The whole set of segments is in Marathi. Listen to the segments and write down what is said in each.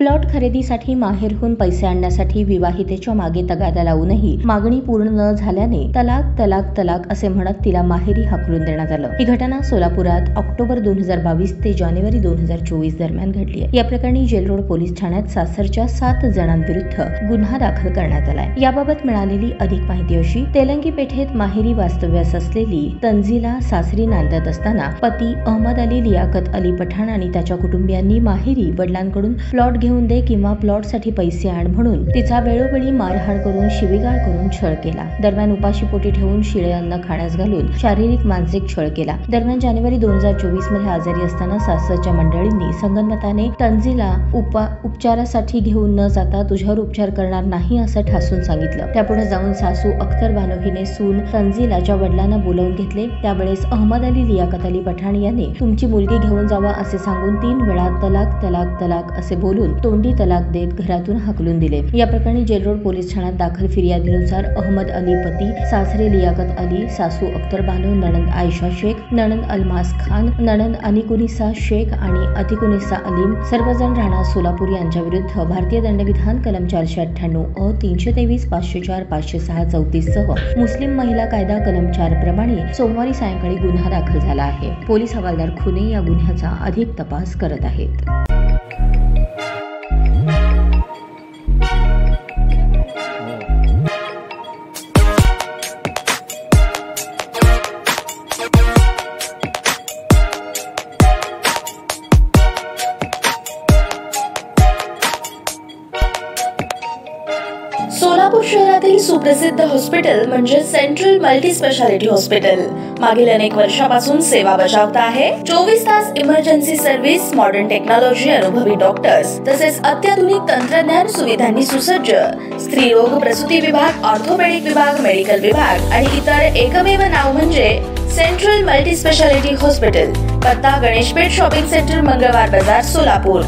प्लॉट खरेदीसाठी माहेरहून पैसे आणण्यासाठी विवाहितेच्या मागे तगादा लावूनही मागणी पूर्ण न झाल्याने तलाक तलाक तलाक असे म्हणत तिला माहेरी हाकलून देण्यात आलं। ही घटना सोलापुरात ऑक्टोबर 2022 ते जानेवारी 2024 दरम्यान घडली आहे। या प्रकरणी जेल रोड पोलीस ठाण्यात सासरच्या 7 जणांविरुद्ध गुन्हा दाखल करण्यात आलाय। याबाबत मिळालेली अधिक माहिती अशी, तेलंगी पेठेत माहेरी वास्तव्यास असलेली तंजीला सासरी नांदत असताना पती अहमद अली लियाकत अली पठाण आणि त्याच्या कुटुंबियांनी माहेरी वडिलांकडून प्लॉट घेऊन दे किंवा प्लॉट साठी पैसे आण म्हणून तिचा वेळोवेळी मारहाण करून शिवीगाळ करून छळ केला। दरम्यान उपाशीपोटी ठेवून शिळे अन्न खाण्यास घालून शारीरिक मानसिक छळ केला। दरम्यान जानेवारी 2024 मध्ये आजारी असताना सासरच्या मंडळींनी संगनमताने तंजीला उपचारासाठी घेऊन न जाता तुझ्यावर उपचार करणार नाही असं ठासून सांगितलं। त्यापुढे जाऊन सासू अख्तर बानो हिने सून तंजीलाच्या वडिलांना बोलावून घेतले। त्यावेळेस अहमद अली लियाकत अली पठाण यांनी तुमची मुलगी घेऊन जावा असे सांगून 3 वेळा तलाक तलाक तलाक असे बोलून तोंडी तलाक देत घरातून हाकलून दिले। या प्रकरणी जेल रोड पोलीस ठाण्यात दाखल फिर्यादीनुसार अहमद अली पती, सासरे लियाकत अली, सासू अख्तर बानो, नणंद आयशा शेख, नणंद अलमास खान, नणंद अनिकुनिसा शेख आणि अतिकुनिसा अलीम सर्वजण राहणार सोलापूर यांच्या विरुद्ध भारतीय दंडविधान कलम 498 अ 323 504 506 34 सह मुस्लिम महिला कायदा कलम 4 प्रमाणे सोमवारी सायंकाळी गुन्हा दाखल झाला आहे। पोलीस हवालदार खुने या गुन्ह्याचा अधिक तपास करत आहेत। सोलापूर शहरातील सुप्रसिद्ध हॉस्पिटल म्हणजे सेंट्रल मल्टी स्पेशालिटी हॉस्पिटल मागील अनेक वर्षापासून सेवा बजावत आहे। 24 तास इमर्जन्सी सर्व्हिस, मॉडर्न टेक्नॉलॉजी, अनुभवी डॉक्टर्स तसेच अत्याधुनिक तंत्रज्ञान सुविधांनी सुसज्ज स्त्रीरोग प्रसूती विभाग, ऑर्थोपेडिक विभाग, मेडिकल विभाग आणि इतर एकमेव नाव म्हणजे सेंट्रल मल्टी स्पेशालिटी हॉस्पिटल। पत्ता गणेशपेठ शॉपिंग सेंटर, मंगळवार बाजार, सोलापूर।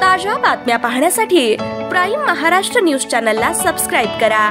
ताज्या बातम्या पाहण्यासाठी प्राईम महाराष्ट्र न्यूज चॅनलला सबस्क्राईब करा।